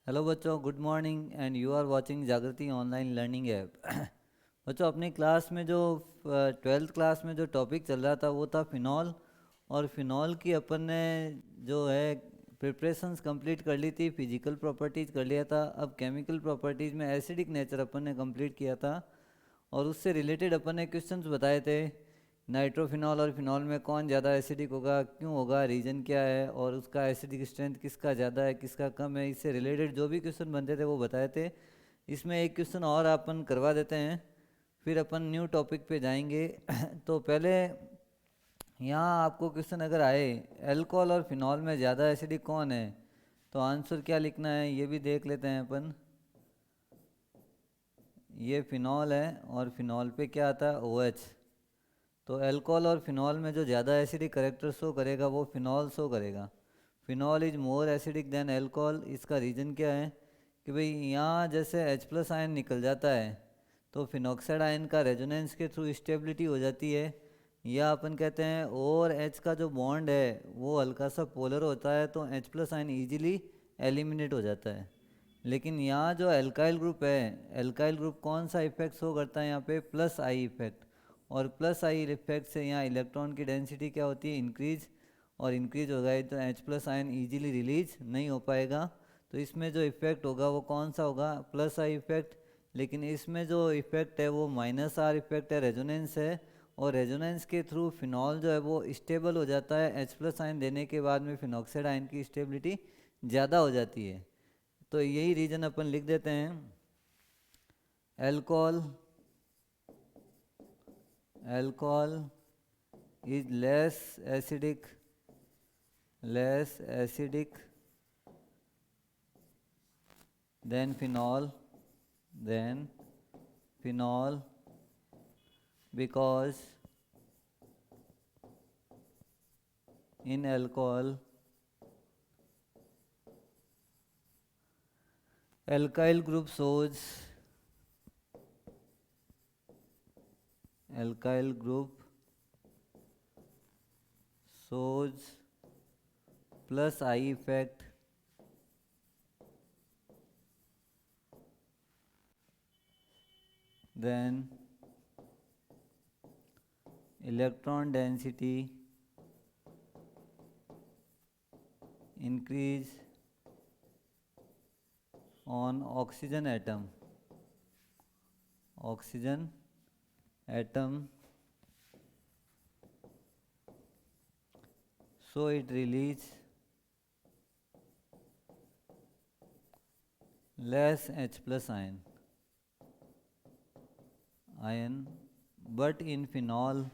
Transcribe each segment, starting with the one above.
Hello बच्चों, good morning and you are watching Jagriti online learning app. बच्चों, अपनी class में जो 12th क्लास में जो टॉपिक चल रहा था वो था फिनॉल। और फिनॉल की अपन ने जो है प्रिपरेशंस कंप्लीट कर ली थी, फिजिकल प्रॉपर्टीज़ कर लिया था। अब केमिकल प्रॉपर्टीज़ में एसिडिक नेचर अपन ने कंप्लीट किया था। और उससे रिलेटेड अपन ने क्वेश्चंस बताए थे, नाइट्रोफिनॉल और फिनॉल में कौन ज़्यादा एसिडिक होगा, क्यों होगा, रीज़न क्या है, और उसका एसिडिक स्ट्रेंथ किसका ज़्यादा है किसका कम है। इससे रिलेटेड जो भी क्वेश्चन बनते थे वो बताए थे। इसमें एक क्वेश्चन और अपन करवा देते हैं, फिर अपन न्यू टॉपिक पे जाएंगे। तो पहले यहाँ आपको क्वेश्चन अगर आए, अल्कोहल और फिनॉल में ज़्यादा एसिडिक कौन है, तो आंसर क्या लिखना है ये भी देख लेते हैं अपन। ये फिनॉल है और फिनॉल पे क्या आता है, OH। तो अल्कोहल और फिनॉल में जो ज़्यादा एसिडिक करेक्टर शो करेगा वो फिनॉल शो करेगा। Phenol is more acidic then alcohol. इसका रीज़न क्या है कि भाई यहाँ जैसे H+ आयन निकल जाता है तो फिनॉक्साइड आयन का रेजोनेंस के थ्रू स्टेबिलिटी हो जाती है, या अपन कहते हैं और H का जो बॉन्ड है वो हल्का सा पोलर होता है तो H+ आयन ईजिली एलिमिनेट हो जाता है। लेकिन यहाँ जो एल्काइल ग्रुप है, एल्काइल ग्रुप कौन सा इफेक्ट शो करता है यहाँ पे, प्लस आई इफेक्ट। और प्लस आई इफेक्ट से यहाँ इलेक्ट्रॉन की डेंसिटी क्या होती है, इंक्रीज। और इंक्रीज हो गई तो H+ आयन इजीली रिलीज नहीं हो पाएगा। तो इसमें जो इफेक्ट होगा वो कौन सा होगा, प्लस आई इफेक्ट। लेकिन इसमें जो इफेक्ट है वो -R इफेक्ट है, रेजोनेंस है। और रेजोनेंस के थ्रू फिनॉल जो है वो स्टेबल हो जाता है। H+ आयन देने के बाद में फिनॉक्साइड आयन की स्टेबिलिटी ज़्यादा हो जाती है। तो यही रीजन अपन लिख देते हैं। Alcohol alcohol is less acidic than phenol because in alcohol alkyl group shows plus I effect, then electron density increase on oxygen atom, so it release less H+ ion. But in phenol,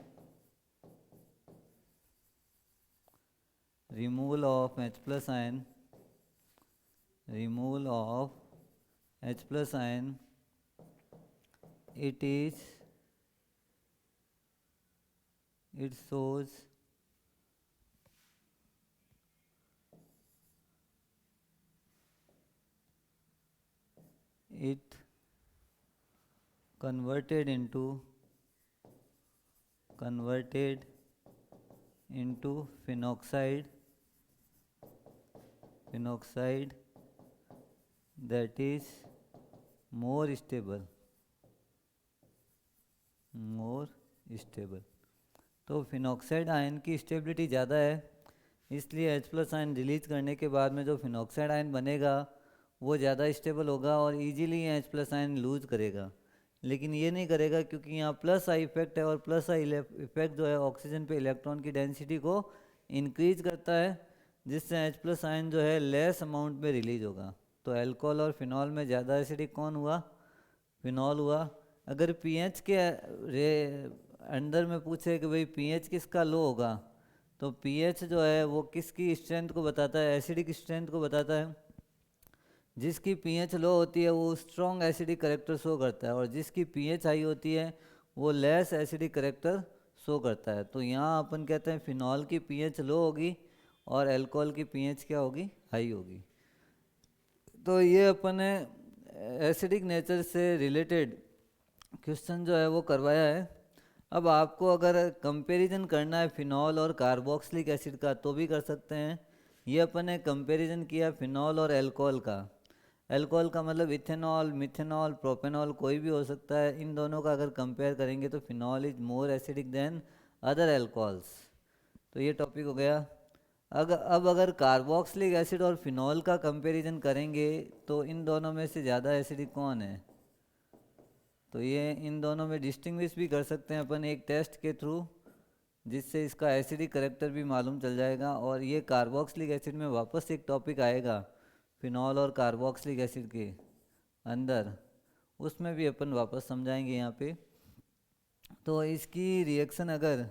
removal of H+ ion it is it shows it converted into phenoxide that is more stable। तो phenoxide ion की stability ज़्यादा है, इसलिए H+ ion release करने के बाद में जो फिनॉक्साइड आयन बनेगा वो ज़्यादा स्टेबल होगा और इजीली H+ आयन लूज करेगा। लेकिन ये नहीं करेगा क्योंकि यहाँ प्लस आई इफेक्ट है, और प्लस आई इफेक्ट जो है ऑक्सीजन पे इलेक्ट्रॉन की डेंसिटी को इंक्रीज करता है, जिससे H+ आयन जो है लेस अमाउंट में रिलीज होगा। तो अल्कोहल और फिनॉल में ज़्यादा एसिडिक कौन हुआ, फिनॉल हुआ। अगर पीएच के अंदर में पूछे कि भाई पीएच किसका लो होगा, तो पीएच जो है वो किसकी स्ट्रेंथ को बताता है, एसिडिक स्ट्रेंथ को बताता है। जिसकी पीएच लो होती है वो स्ट्रॉन्ग एसिडिक करेक्टर शो करता है, और जिसकी पीएच हाई होती है वो लेस एसिडिक करेक्टर शो करता है। तो यहाँ अपन कहते हैं फिनॉल की पीएच लो होगी और अल्कोहल की पीएच क्या होगी, हाई होगी। तो ये अपन ने एसिडिक नेचर से रिलेटेड क्वेश्चन जो है वो करवाया है। अब आपको अगर कंपैरिजन करना है फिनॉल और कार्बोक्सिलिक एसिड का तो भी कर सकते हैं। ये अपन ने कंपैरिजन किया फिनॉल और अल्कोहल का। अल्कोहल का मतलब इथेनॉल, मिथेनॉल, प्रोपेनॉल कोई भी हो सकता है। इन दोनों का अगर कंपेयर करेंगे तो phenol is more acidic then other alcohols. तो ये टॉपिक हो गया। अब अगर कार्बोक्सिलिक एसिड और फिनॉल का कंपैरिजन करेंगे तो इन दोनों में से ज़्यादा एसिडिक कौन है? तो ये इन दोनों में डिस्टिंग्विश भी कर सकते हैं अपन एक टेस्ट के थ्रू, जिससे इसका एसिडिक करेक्टर भी मालूम चल जाएगा। और ये कार्बोक्सिलिक एसिड में वापस एक टॉपिक आएगा फिनॉल और कार्बोक्सिलिक एसिड के अंदर, उसमें भी अपन वापस समझाएंगे यहाँ पे। तो इसकी रिएक्शन अगर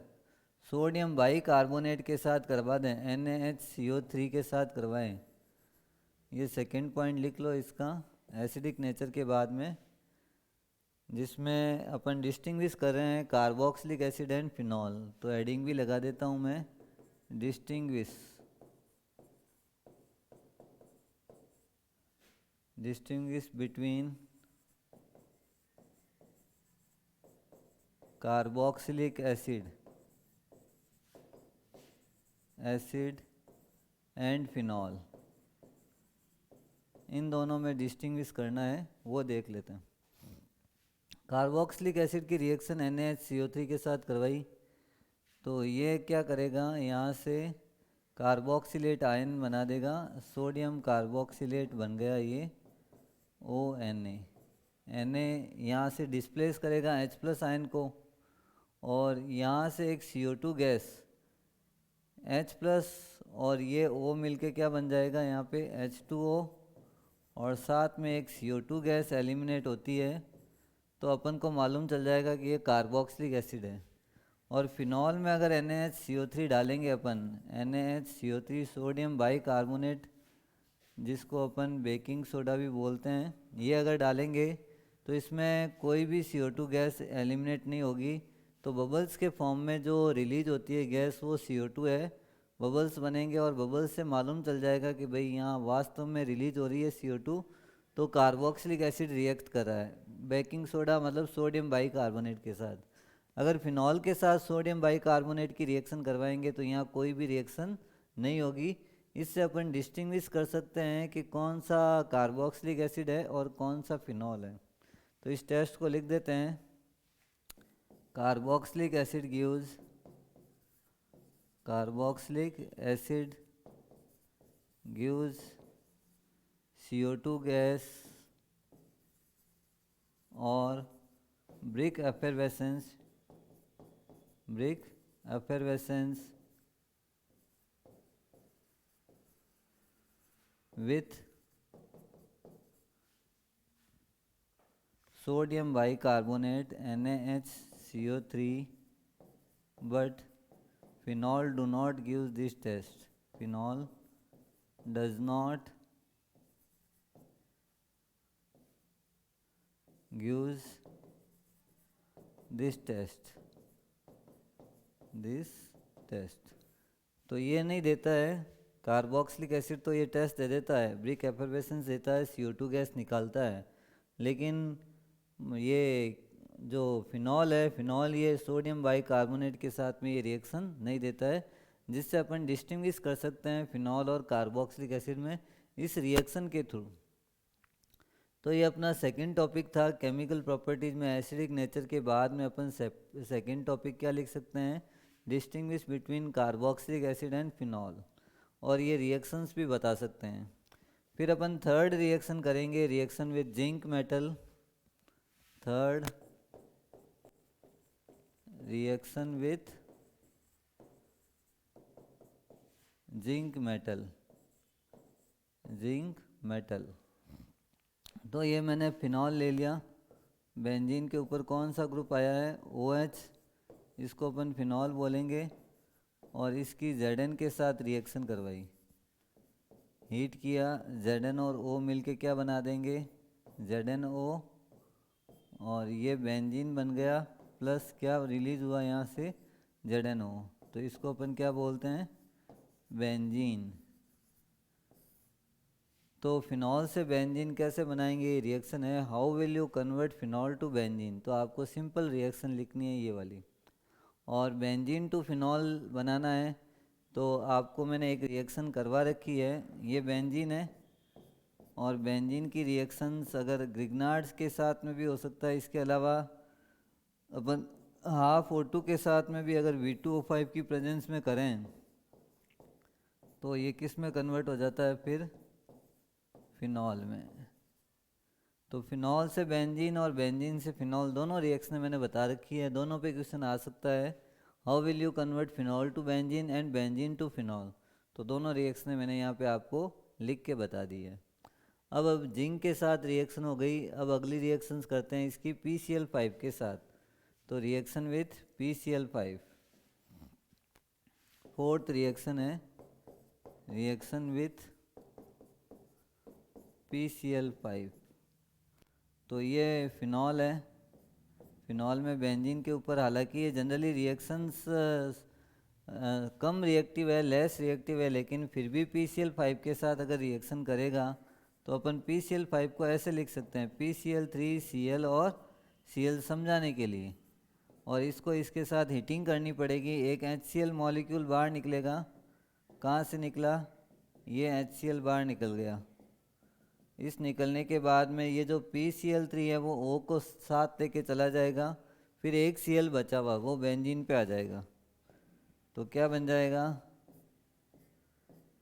सोडियम बाई कार्बोनेट के साथ करवा दें, NaHCO3 के साथ करवाएं, ये सेकंड पॉइंट लिख लो इसका एसिडिक नेचर के बाद में, जिसमें अपन डिस्टिंग्विश कर रहे हैं कार्बोक्सिलिक एसिड एंड फिनॉल। तो एडिंग भी लगा देता हूँ मैं, distinguish between carboxylic acid and phenol, इन दोनों में डिस्टिंग्विश करना है, वो देख लेते हैं। कार्बोक्सिलिक एसिड की रिएक्शन NaHCO3 के साथ करवाई, तो ये क्या करेगा, यहाँ से कार्बोक्सिलेट आयन बना देगा, सोडियम कार्बोक्सिलेट बन गया ये ONa। यहाँ से डिस्प्लेस करेगा H+ आयन को, और यहाँ से एक CO2 गैस H+ और ये O मिलके क्या बन जाएगा यहाँ पे H2O, और साथ में एक CO2 गैस एलिमिनेट होती है। तो अपन को मालूम चल जाएगा कि ये कार्बोक्सिलिक एसिड है। और फिनॉल में अगर NaHCO3 डालेंगे अपन, NaHCO3 सोडियम बाई कार्बोनेट, जिसको अपन बेकिंग सोडा भी बोलते हैं, ये अगर डालेंगे तो इसमें कोई भी CO2 गैस एलिमिनेट नहीं होगी। तो बबल्स के फॉर्म में जो रिलीज होती है गैस वो CO2 है, बबल्स बनेंगे और बबल्स से मालूम चल जाएगा कि भाई यहाँ वास्तव में रिलीज हो रही है CO2, तो कार्बोक्सिलिक एसिड रिएक्ट कर रहा है बेकिंग सोडा मतलब सोडियम बाई कार्बोनेट के साथ। अगर फिनॉल के साथ सोडियम बाई कार्बोनेट की रिएक्शन करवाएंगे तो यहाँ कोई भी रिएक्शन नहीं होगी। इससे अपन डिस्टिंग्विश कर सकते हैं कि कौन सा कार्बोक्सिलिक एसिड है और कौन सा फिनॉल है। तो इस टेस्ट को लिख देते हैं, carboxylic acid gives CO2 gas और brick एफेरवेसेंस with sodium bicarbonate NaHCO3, but phenol do not give this test. Phenol does not gives this test. तो ये नहीं देता है कार्बोक्सिलिक एसिड, तो ये टेस्ट दे देता है, ब्रिक एफर्वेसेंस देता है, CO2 गैस निकालता है। लेकिन ये जो फिनॉल है, फिनॉल ये सोडियम बाइकार्बोनेट के साथ में ये रिएक्शन नहीं देता है, जिससे अपन डिस्टिंग्विश कर सकते हैं फिनॉल और कार्बोक्सिलिक एसिड में इस रिएक्शन के थ्रू। तो ये अपना सेकंड टॉपिक था केमिकल प्रॉपर्टीज़ में एसिडिक नेचर के बाद में अपन सेकंड टॉपिक क्या लिख सकते हैं, distinguish between carboxylic acid and phenol, और ये रिएक्शंस भी बता सकते हैं। फिर अपन थर्ड रिएक्शन करेंगे, reaction with zinc metal. Third reaction with zinc metal. तो ये मैंने फिनॉल ले लिया, बेंजीन के ऊपर कौन सा ग्रुप आया है, OH, इसको अपन फिनॉल बोलेंगे, और इसकी Zn के साथ रिएक्शन करवाई, हीट किया, Zn और O मिलके क्या बना देंगे, ZnO, और ये बेंजीन बन गया, प्लस क्या रिलीज हुआ यहाँ से, ZnO। तो इसको अपन क्या बोलते हैं, बेंजीन। तो फिनॉल से बेंजीन कैसे बनाएंगे, ये रिएक्शन है, how will you convert phenol to benzene. तो आपको सिंपल रिएक्शन लिखनी है ये वाली, और बेंजीन टू फिनॉल बनाना है तो आपको मैंने एक रिएक्शन करवा रखी है, ये बेंजीन है और बेंजीन की रिएक्शंस अगर ग्रिग्नार्ड्स के साथ में भी हो सकता है। इसके अलावा अपन हाफ O2 के साथ में भी अगर V2O5 की प्रेजेंस में करें तो ये किस में कन्वर्ट हो जाता है फिर, फिनॉल में। तो फिनॉल से बेंजीन और बेंजीन से फिनॉल दोनों रिएक्शन मैंने बता रखी है, दोनों पे क्वेश्चन आ सकता है। How will you convert phenol to benzene and benzene to phenol, तो दोनों रिएक्शन मैंने यहाँ पे आपको लिख के बता दी है। अब जिंक के साथ रिएक्शन हो गई। अब अगली रिएक्शंस करते हैं इसकी PCl5 के साथ। तो reaction with PCl5, fourth reaction है रिएक्शन विथ PCl5। तो ये फिनॉल है, फिनॉल में बेंजीन के ऊपर, हालांकि ये जनरली रिएक्शंस कम रिएक्टिव है, लेस रिएक्टिव है, लेकिन फिर भी PCl5 के साथ अगर रिएक्शन करेगा तो अपन PCl5 को ऐसे लिख सकते हैं PCl3Cl और Cl समझाने के लिए, और इसको इसके साथ हीटिंग करनी पड़ेगी। एक HCl मॉलिक्यूल बाहर निकलेगा। कहाँ से निकला, ये HCl बाहर निकल गया। इस निकलने के बाद में ये जो PCl3 है वो O को साथ लेके चला जाएगा, फिर एक Cl बचा हुआ वो बेंजीन पे आ जाएगा। तो क्या बन जाएगा,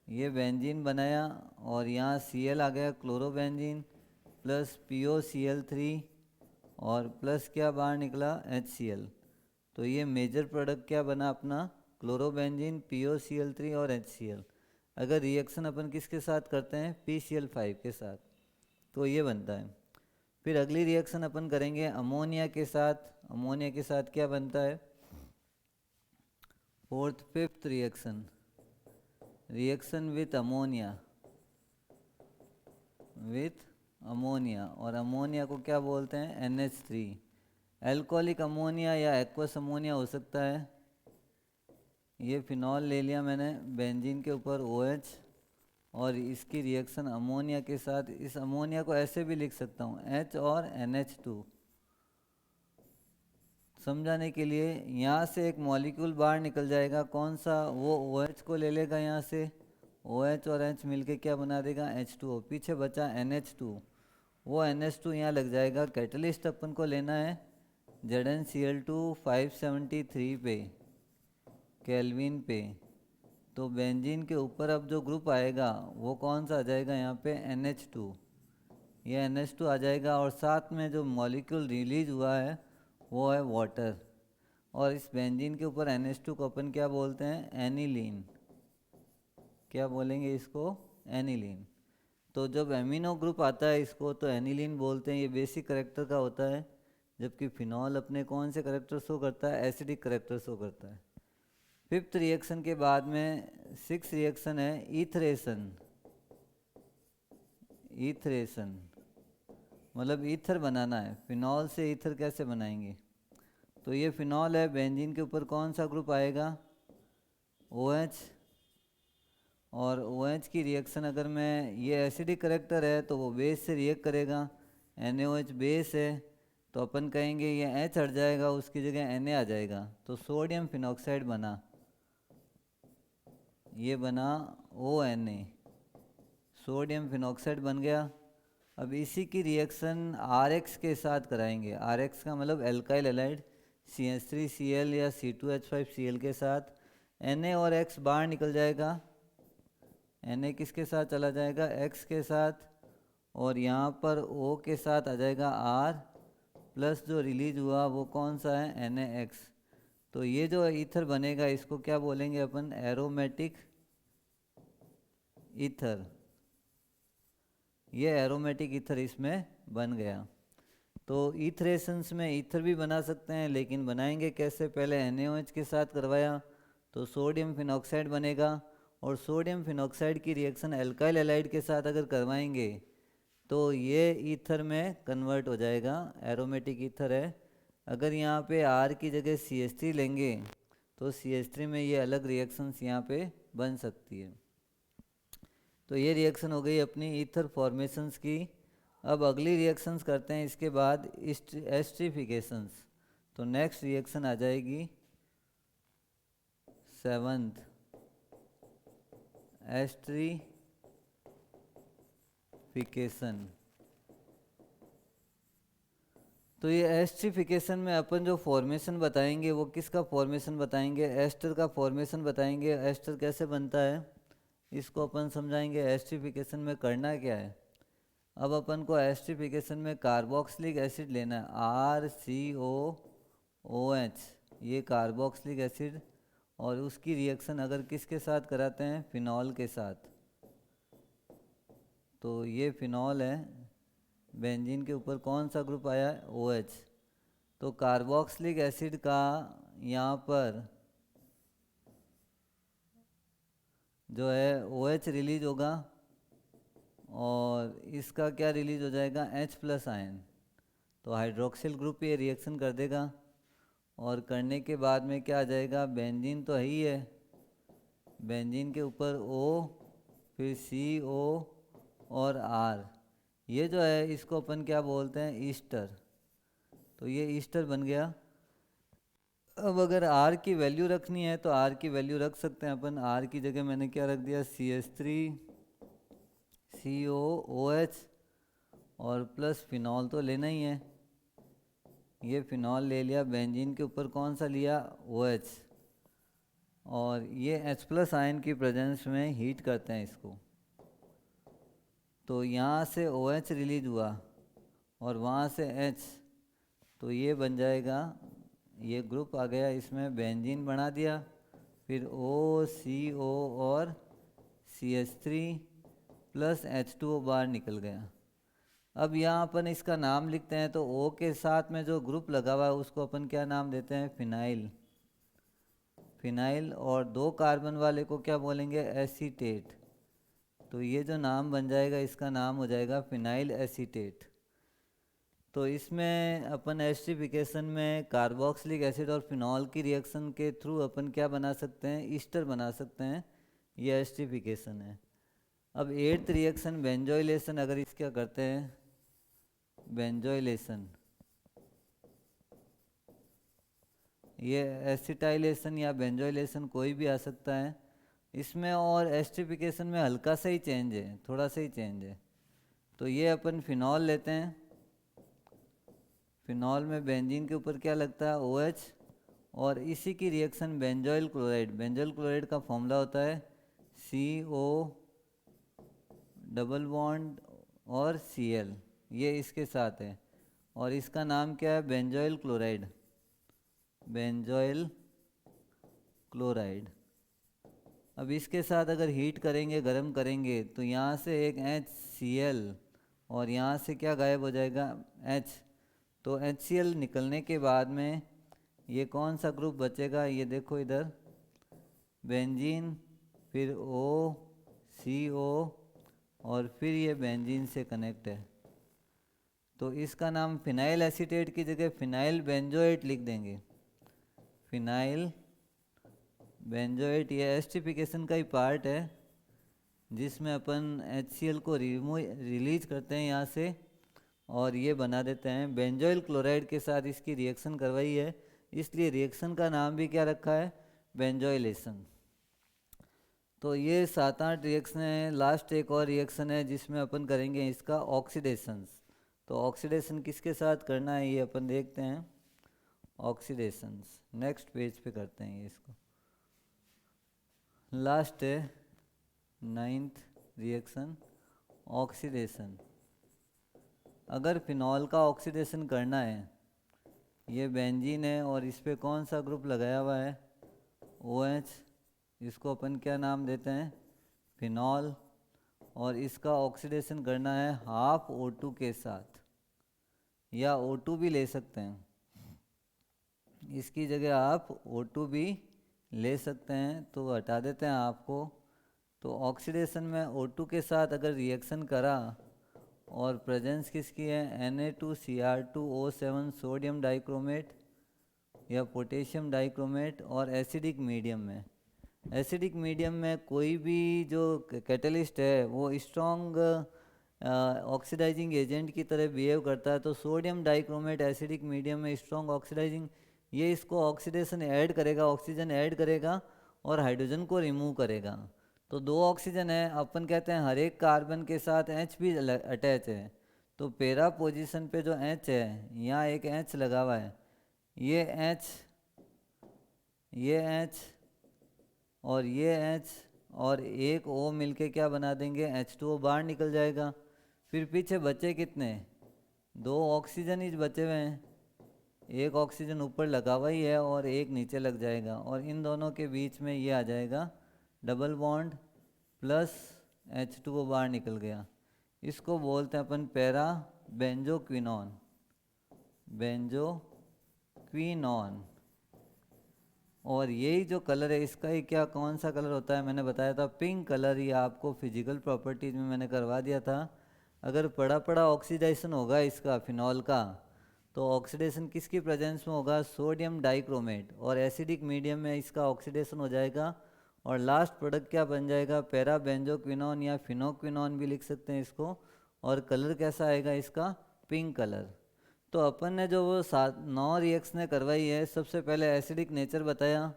ये बेंजीन बनाया और यहाँ Cl आ गया क्लोरोबेंजीन प्लस POCl3 और प्लस क्या बाहर निकला HCl। तो ये मेजर प्रोडक्ट क्या बना अपना, क्लोरोबेंजीन, POCl3 और HCl। अगर रिएक्शन अपन किसके साथ करते हैं, PCl5 के साथ, तो ये बनता है। फिर अगली रिएक्शन अपन करेंगे अमोनिया के साथ। अमोनिया के साथ क्या बनता है, fourth fifth reaction, reaction with ammonia, with ammonia. और अमोनिया को क्या बोलते हैं, NH3। एल्कोहलिक अमोनिया या एक्वस अमोनिया हो सकता है। ये फिनॉल ले लिया मैंने, बेंजीन के ऊपर OH और इसकी रिएक्शन अमोनिया के साथ। इस अमोनिया को ऐसे भी लिख सकता हूँ H और NH2। समझाने के लिए यहाँ से एक मॉलिक्यूल बाहर निकल जाएगा, कौन सा, वो OH को ले लेगा यहाँ से, OH और H मिलके क्या बना देगा, H2O। पीछे बचा NH2, वो NH2 यहाँ लग जाएगा। कैटलिस्ट अपन को लेना है ZnCl2 573 पे केल्विन पे। तो बेंजीन के ऊपर अब जो ग्रुप आएगा वो कौन सा आ जाएगा, यहाँ पे NH2। ये NH2 आ जाएगा और साथ में जो मॉलिक्यूल रिलीज हुआ है वो है वाटर। और इस बेंजीन के ऊपर NH2 को अपन क्या बोलते हैं, एनिलीन। क्या बोलेंगे इसको, एनिलीन। तो जब एमिनो ग्रुप आता है इसको तो एनिलीन बोलते हैं, ये बेसिक करेक्टर का होता है। जबकि फिनॉल अपने कौन से करेक्टर शो करता है, एसिडिक करेक्टर शो करता है। फिफ्थ रिएक्शन के बाद में सिक्स रिएक्शन है ईथरेशन। ईथरेशन मतलब ईथर बनाना है। फिनॉल से ईथर कैसे बनाएंगे, तो ये फिनॉल है, बेंजीन के ऊपर कौन सा ग्रुप आएगा, OH। और OH की रिएक्शन अगर मैं, ये एसिडिक करेक्टर है तो वो बेस से रिएक्ट करेगा, NaOH बेस है तो अपन कहेंगे ये H हट जाएगा, उसकी जगह Na आ जाएगा। तो सोडियम फिनॉक्साइड बना, ये बना ONA, सोडियम फिनॉक्साइड बन गया। अब इसी की रिएक्शन RX के साथ कराएंगे। RX का मतलब एल्काइल एलाइड, CH3Cl या C2H5Cl के साथ। Na और X बाहर निकल जाएगा, Na किसके साथ चला जाएगा, X के साथ। और यहाँ पर O के साथ आ जाएगा R प्लस जो रिलीज हुआ वो कौन सा है, NaX। तो ये जो ईथर बनेगा इसको क्या बोलेंगे अपन, एरोमेटिक ईथर। ये एरोमेटिक ईथर इसमें बन गया। तो ईथरेशंस में ईथर भी बना सकते हैं, लेकिन बनाएंगे कैसे, पहले NaOH के साथ करवाया तो सोडियम फिनॉक्साइड बनेगा। और सोडियम फिनॉक्साइड की रिएक्शन एल्काइल एलाइड के साथ अगर करवाएंगे तो ये ईथर में कन्वर्ट हो जाएगा, एरोमेटिक ईथर है। अगर यहाँ पे R की जगह CH3 लेंगे तो CH3 में ये अलग रिएक्शंस यहाँ पे बन सकती है। तो ये रिएक्शन हो गई अपनी ईथर फॉर्मेशंस की। अब अगली रिएक्शंस करते हैं इसके बाद एस्ट्रीफिकेशंस। तो नेक्स्ट रिएक्शन आ जाएगी सेवंथ, एस्ट्रीफिकेशन। एस्टरिफिकेशन। तो ये एस्टरिफिकेशन में अपन जो फॉर्मेशन बताएंगे वो किसका फॉर्मेशन बताएंगे, एस्टर का फॉर्मेशन बताएंगे। एस्टर कैसे बनता है इसको अपन समझाएंगे। एस्टरिफिकेशन में करना क्या है, अब अपन को एस्टरिफिकेशन में कार्बोक्सिलिक एसिड लेना है, RCOOH, ये कार्बोक्सिलिक एसिड, और उसकी रिएक्शन अगर किसके साथ कराते हैं, फिनॉल के साथ। तो ये फिनॉल है, बेंजीन के ऊपर कौन सा ग्रुप आया है, OH। तो कार्बोक्सिलिक एसिड का यहाँ पर जो है OH रिलीज होगा और इसका क्या रिलीज हो जाएगा, H+ आयन। तो हाइड्रोक्सिल ग्रुप ये रिएक्शन कर देगा और करने के बाद में क्या आ जाएगा, बेंजीन तो है ही है, बेंजीन के ऊपर O, फिर CO और R, ये जो है इसको अपन क्या बोलते हैं, ईस्टर। तो ये ईस्टर बन गया। अब अगर R की वैल्यू रखनी है तो R की वैल्यू रख सकते हैं अपन। R की जगह मैंने क्या रख दिया, CH3COOH और प्लस फिनॉल तो लेना ही है, ये फिनॉल ले लिया, बेंजीन के ऊपर कौन सा लिया, OH, और ये H+ आयन की प्रेजेंस में हीट करते हैं इसको। तो यहाँ से OH रिलीज हुआ और वहाँ से H, तो ये बन जाएगा, ये ग्रुप आ गया, इसमें बेंजीन बना दिया, फिर OCO और CH3 प्लस H2O बाहर निकल गया। अब यहाँ अपन इसका नाम लिखते हैं, तो O के साथ में जो ग्रुप लगा हुआ है उसको अपन क्या नाम देते हैं, फिनाइल, फिनाइल, और 2 कार्बन वाले को क्या बोलेंगे, एसीटेट। तो ये जो नाम बन जाएगा इसका नाम हो जाएगा फिनाइल एसीटेट। तो इसमें अपन एस्टरिफिकेशन में कार्बोक्सिलिक एसिड और फिनॉल की रिएक्शन के थ्रू अपन क्या बना सकते हैं, ईस्टर बना सकते हैं, ये एस्टरिफिकेशन है। अब 8th रिएक्शन बेंजोइलेशन, अगर इसका करते हैं बेंजोइलेशन, ये एसिटाइलेशन या बेंजोइलेशन कोई भी आ सकता है इसमें, और एस्टरिफिकेशन में हल्का सा ही चेंज है, थोड़ा सा ही चेंज है। तो ये अपन फिनॉल लेते हैं, फिनॉल में बेंजीन के ऊपर क्या लगता है, OH, और इसी की reaction benzoyl chloride, benzoyl chloride का फॉर्मूला होता है CO डबल बॉन्ड और Cl, ये इसके साथ है, और इसका नाम क्या है, बेंजोइल क्लोराइड, बेंजोइल क्लोराइड। अब इसके साथ अगर हीट करेंगे, गर्म करेंगे, तो यहाँ से एक HCl और यहाँ से क्या गायब हो जाएगा, H। तो HCl निकलने के बाद में ये कौन सा ग्रुप बचेगा, ये देखो इधर, बेंजीन, फिर O, CO, और फिर ये बेंजीन से कनेक्ट है। तो इसका नाम फिनाइल एसीटेट की जगह फिनाइल बेंजोएट लिख देंगे, फिनाइल बेंजोएट। ये एस्टरिफिकेशन का ही पार्ट है जिसमें अपन HCl को रिलीज करते हैं यहाँ से और ये बना देते हैं, बेंजोइल क्लोराइड के साथ इसकी रिएक्शन करवाई है, इसलिए रिएक्शन का नाम भी क्या रखा है, बेंजोइलेशन। तो ये 7-8 रिएक्शन है। लास्ट एक और रिएक्शन है जिसमें अपन करेंगे इसका ऑक्सीडेशंस। तो ऑक्सीडेशन किसके साथ करना है ये अपन देखते हैं, ऑक्सीडेशंस नेक्स्ट पेज पे करते हैं ये, इसको लास्ट है 9th रिएक्शन, ऑक्सीडेशन। अगर फिनॉल का ऑक्सीडेशन करना है, ये बेंजीन है और इस पर कौन सा ग्रुप लगाया हुआ है, OH, इसको अपन क्या नाम देते हैं, फिनॉल, और इसका ऑक्सीडेशन करना है हाफ O2 के साथ, या O2 भी ले सकते हैं, इसकी जगह आप O2 भी ले सकते हैं, तो हटा देते हैं आपको। तो ऑक्सीडेशन में O2 के साथ अगर रिएक्शन करा और प्रेजेंस किसकी है, Na2Cr2O7 सोडियम डाइक्रोमेट या पोटेशियम डाइक्रोमेट, और एसिडिक मीडियम में, एसिडिक मीडियम में कोई भी जो कैटलिस्ट है वो स्ट्रॉन्ग ऑक्सीडाइजिंग एजेंट की तरह बिहेव करता है, तो सोडियम डाइक्रोमेट एसिडिक मीडियम में स्ट्रॉन्ग ऑक्सीडाइजिंग, ये इसको ऑक्सीडेशन ऐड करेगा, ऑक्सीजन ऐड करेगा और हाइड्रोजन को रिमूव करेगा। तो दो ऑक्सीजन है, अपन कहते हैं हर एक कार्बन के साथ H भी अटैच है। तो पैरा पोजीशन पे जो H है, यहाँ एक H लगा हुआ है, ये H, ये H और ये H और एक O मिलके क्या बना देंगे, H2O बाहर निकल जाएगा। फिर पीछे बचे कितने, दो ऑक्सीजन ही बचे हुए हैं, एक ऑक्सीजन ऊपर लगा हुआ ही है और एक नीचे लग जाएगा, और इन दोनों के बीच में ये आ जाएगा डबल बॉन्ड प्लस H2O बाहर निकल गया। इसको बोलते हैं अपन पैरा बेंजोक्विनॉन, बेंजोक्विनॉन। और यही जो कलर है इसका ही क्या, कौन सा कलर होता है, मैंने बताया था पिंक कलर। ये आपको फिजिकल प्रॉपर्टीज में मैंने करवा दिया था। अगर पड़ा पड़ा ऑक्सीडाइजेशन होगा इसका फिनॉल का, तो ऑक्सीडेशन किसकी प्रेजेंस में होगा, सोडियम डाइक्रोमेट, और एसिडिक मीडियम में इसका ऑक्सीडेशन हो जाएगा और लास्ट प्रोडक्ट क्या बन जाएगा, पैरा बेंजोक्विनॉन या फिनोक्विनॉन भी लिख सकते हैं इसको। और कलर कैसा आएगा इसका, पिंक कलर। तो अपन ने जो वो 9 रिएक्शनें करवाई है, सबसे पहले एसिडिक नेचर बताया,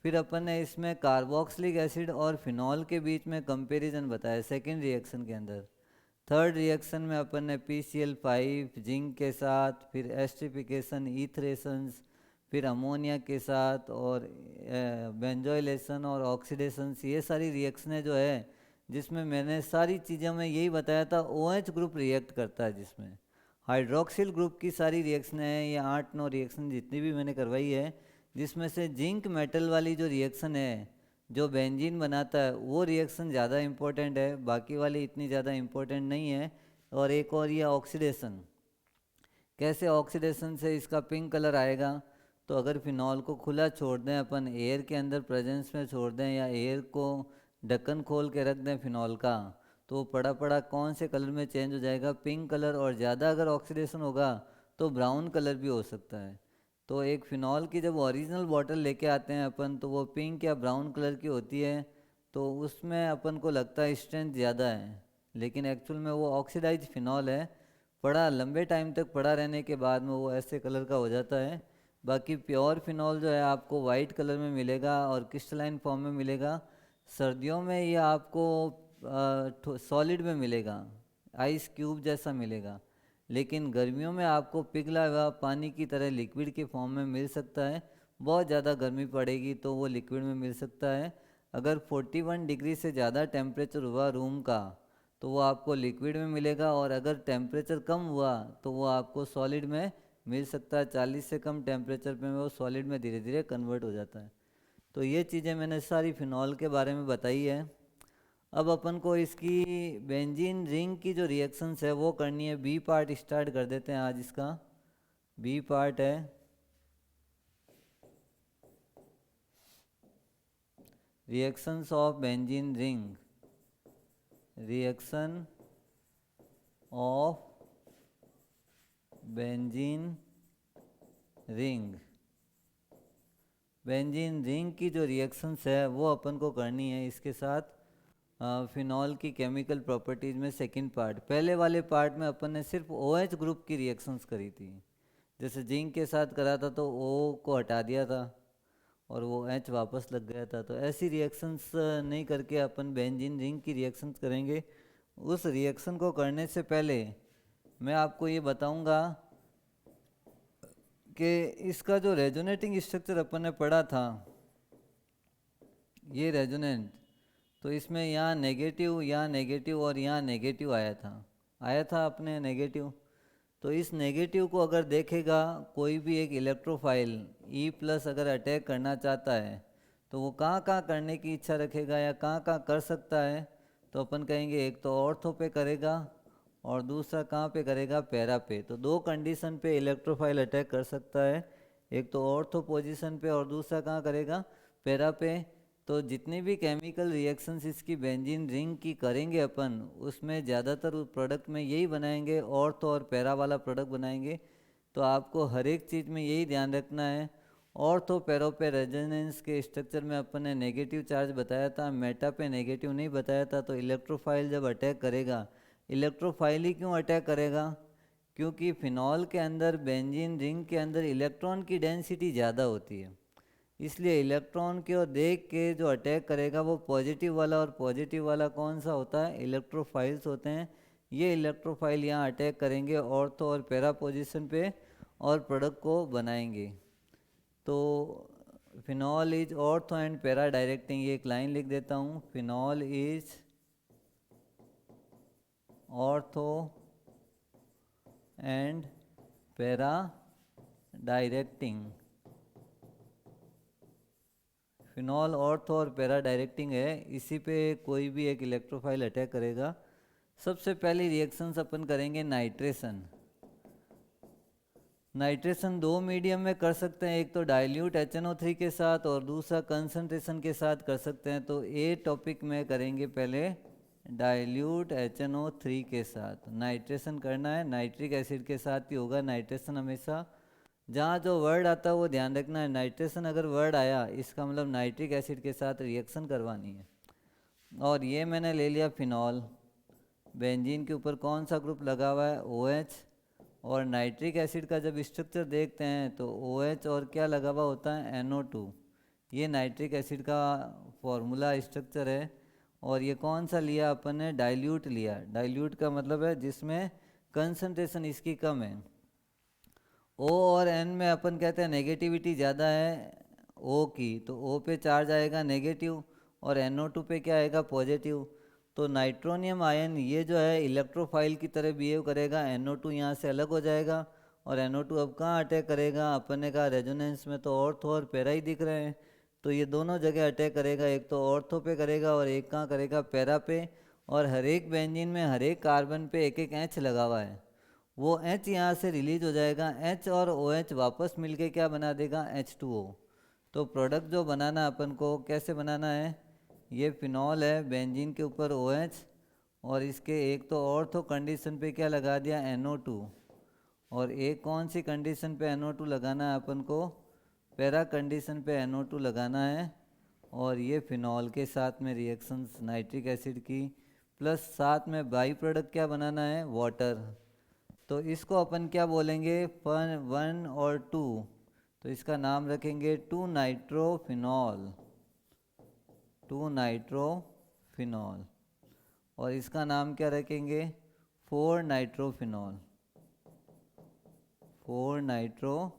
फिर अपन ने इसमें कार्बोक्सिलिक एसिड और फिनॉल के बीच में कंपैरिजन बताया सेकेंड रिएक्शन के अंदर। थर्ड रिएक्शन में अपन ने PCl5 जिंक के साथ, फिर एस्ट्रिफिकेशन ईथरेशंस, फिर अमोनिया के साथ, और बेंजोइलेशन और ऑक्सीडेशंस, ये सारी रिएक्शनें जो है जिसमें मैंने सारी चीज़ों में यही बताया था OH ग्रुप रिएक्ट करता है, जिसमें हाइड्रोक्सिल ग्रुप की सारी रिएक्शनें हैं, ये 8-9 रिएक्शन जितनी भी मैंने करवाई है, जिसमें से जिंक मेटल वाली जो रिएक्शन है जो बेंजीन बनाता है वो रिएक्शन ज़्यादा इम्पोर्टेंट है, बाकी वाली इतनी ज़्यादा इम्पोर्टेंट नहीं है। और एक और ये ऑक्सीडेशन, कैसे ऑक्सीडेशन से इसका पिंक कलर आएगा, तो अगर फिनॉल को खुला छोड़ दें अपन, एयर के अंदर प्रेजेंस में छोड़ दें, या एयर को ढक्कन खोल के रख दें फिनॉल का, तो पड़ा पड़ा कौन से कलर में चेंज हो जाएगा, पिंक कलर। और ज़्यादा अगर ऑक्सीडेशन होगा तो ब्राउन कलर भी हो सकता है। तो एक फिनॉल की जब ओरिजिनल बॉटल लेके आते हैं अपन, तो वो पिंक या ब्राउन कलर की होती है, तो उसमें अपन को लगता है स्ट्रेंथ ज़्यादा है, लेकिन एक्चुअल में वो ऑक्सीडाइज फिनॉल है। पड़ा लंबे टाइम तक पड़ा रहने के बाद में वो ऐसे कलर का हो जाता है। बाकी प्योर फिनॉल जो है आपको वाइट कलर में मिलेगा और क्रिस्टलाइन फॉर्म में मिलेगा। सर्दियों में ये आपको सॉलिड में मिलेगा, आइस क्यूब जैसा मिलेगा, लेकिन गर्मियों में आपको पिघला हुआ पानी की तरह लिक्विड के फॉर्म में मिल सकता है। बहुत ज़्यादा गर्मी पड़ेगी तो वो लिक्विड में मिल सकता है। अगर 41 डिग्री से ज़्यादा टेम्परेचर हुआ रूम का, तो वो आपको लिक्विड में मिलेगा, और अगर टेम्परेचर कम हुआ तो वो आपको सॉलिड में मिल सकता है। 40 से कम टेम्परेचर पे वो सॉलिड में धीरे धीरे कन्वर्ट हो जाता है। तो ये चीज़ें मैंने सारी फिनॉल के बारे में बताई है। अब अपन को इसकी बेंजीन रिंग की जो रिएक्शंस है वो करनी है। बी पार्ट स्टार्ट कर देते हैं आज इसका। बी पार्ट है reactions of benzene ring, reaction of benzene ring. Benzene ring की जो रिएक्शंस है वो अपन को करनी है इसके साथ फिनॉल की केमिकल प्रॉपर्टीज़ में सेकंड पार्ट। पहले वाले पार्ट में अपन ने सिर्फ OH ग्रुप की रिएक्शंस करी थी, जैसे जिंक के साथ करा था तो O को हटा दिया था और वो H वापस लग गया था। तो ऐसी रिएक्शंस नहीं करके अपन बेंजीन रिंग की रिएक्शंस करेंगे। उस रिएक्शन को करने से पहले मैं आपको ये बताऊंगा कि इसका जो रेजोनेटिंग स्ट्रक्चर अपन ने पढ़ा था, ये रेजोनेंट, तो इसमें यहाँ नेगेटिव और यहाँ नेगेटिव आया था अपने नेगेटिव। तो इस नेगेटिव को अगर देखेगा कोई भी एक इलेक्ट्रोफाइल E+ अगर अटैक करना चाहता है, तो वो कहाँ कहाँ करने की इच्छा रखेगा या कहाँ कहाँ कर सकता है, तो अपन कहेंगे एक तो ऑर्थो पे करेगा और दूसरा कहाँ पे करेगा, पैरा पे। तो दो कंडीशन पे इलेक्ट्रोफाइल अटैक कर सकता है, एक तो ऑर्थो पोजीशन पे और दूसरा कहाँ करेगा, पैरा पे। तो जितनी भी केमिकल रिएक्शंस इसकी बेंजीन रिंग की करेंगे अपन, उसमें ज़्यादातर प्रोडक्ट में यही बनाएंगे, ऑर्थो और पैरा वाला प्रोडक्ट बनाएंगे। तो आपको हर एक चीज़ में यही ध्यान रखना है। ऑर्थो पैरो पे रेजोनेंस के स्ट्रक्चर में अपन ने नेगेटिव चार्ज बताया था, मेटा पे नेगेटिव नहीं बताया था। तो इलेक्ट्रोफाइल जब अटैक करेगा, इलेक्ट्रोफाइल ही क्यों अटैक करेगा, क्योंकि फिनॉल के अंदर बेंजीन रिंग के अंदर इलेक्ट्रॉन की डेंसिटी ज़्यादा होती है, इसलिए इलेक्ट्रॉन की ओर देख के जो अटैक करेगा वो पॉजिटिव वाला, और पॉजिटिव वाला कौन सा होता है? इलेक्ट्रोफाइल्स होते हैं। ये इलेक्ट्रोफाइल यहाँ अटैक करेंगे ऑर्थो और पैरा पोजीशन पे और प्रोडक्ट को बनाएंगे। तो phenol is ortho and para directing, ये एक लाइन लिख देता हूँ, phenol is ortho and para directing. Phenol ortho और पैरा डायरेक्टिंग है, इसी पे कोई भी एक इलेक्ट्रोफाइल अटैक करेगा। सबसे पहली रिएक्शंस अपन करेंगे नाइट्रेशन। नाइट्रेशन दो मीडियम में कर सकते हैं, एक तो डाइल्यूट HNO3 के साथ और दूसरा कंसंट्रेशन के साथ कर सकते हैं। तो ये टॉपिक में करेंगे पहले डाइल्यूट HNO3 के साथ नाइट्रेशन करना है। नाइट्रिक एसिड के साथ ही होगा नाइट्रेशन हमेशा। जहाँ जो वर्ड आता है वो ध्यान रखना है, नाइट्रेशन अगर वर्ड आया इसका मतलब नाइट्रिक एसिड के साथ रिएक्शन करवानी है। और ये मैंने ले लिया फिनॉल, बेंजीन के ऊपर कौन सा ग्रुप लगा हुआ है? OH। और नाइट्रिक एसिड का जब स्ट्रक्चर देखते हैं तो OH और क्या लगा हुआ होता है? NO2। ये नाइट्रिक एसिड का फॉर्मूला स्ट्रक्चर है। और ये कौन सा लिया अपन ने? डाइल्यूट लिया। डाइल्यूट का मतलब है जिसमें कंसंट्रेशन इसकी कम है। O और N में अपन कहते हैं नेगेटिविटी ज़्यादा है O की, तो O पे चार्ज आएगा नेगेटिव और NO2 पे क्या आएगा? पॉजिटिव। तो नाइट्रोनियम आयन ये जो है इलेक्ट्रोफाइल की तरह बिहेव करेगा। NO2 यहाँ से अलग हो जाएगा और NO2 अब कहाँ अटैक करेगा? अपन ने कहा रेजोनेंस में तो ऑर्थो और पैरा ही दिख रहे हैं, तो ये दोनों जगह अटैक करेगा। एक तो ऑर्थो पे करेगा और एक कहाँ करेगा? पैरा पे। और हर एक बेंजीन में हर एक कार्बन पे एक एक H लगा हुआ है, वो H यहाँ से रिलीज हो जाएगा। H और OH वापस मिलके क्या बना देगा? H2O। तो प्रोडक्ट जो बनाना अपन को कैसे बनाना है? ये फिनॉल है, बेंजीन के ऊपर OH और इसके एक तो ऑर्थो कंडीशन पे क्या लगा दिया? NO2। और एक कौन सी कंडीशन पे NO2 लगाना है अपन को? पैरा कंडीशन पे NO2 लगाना है। और ये फिनॉल के साथ में रिएक्शंस नाइट्रिक एसिड की, प्लस साथ में बाई प्रोडक्ट क्या बनाना है? वाटर। तो इसको अपन क्या बोलेंगे? 1 और 2, तो इसका नाम रखेंगे 2-नाइट्रोफिनॉल। 2-नाइट्रोफिनॉल। और इसका नाम क्या रखेंगे? 4-नाइट्रोफिनॉल। 4-नाइट्रोफिनॉल।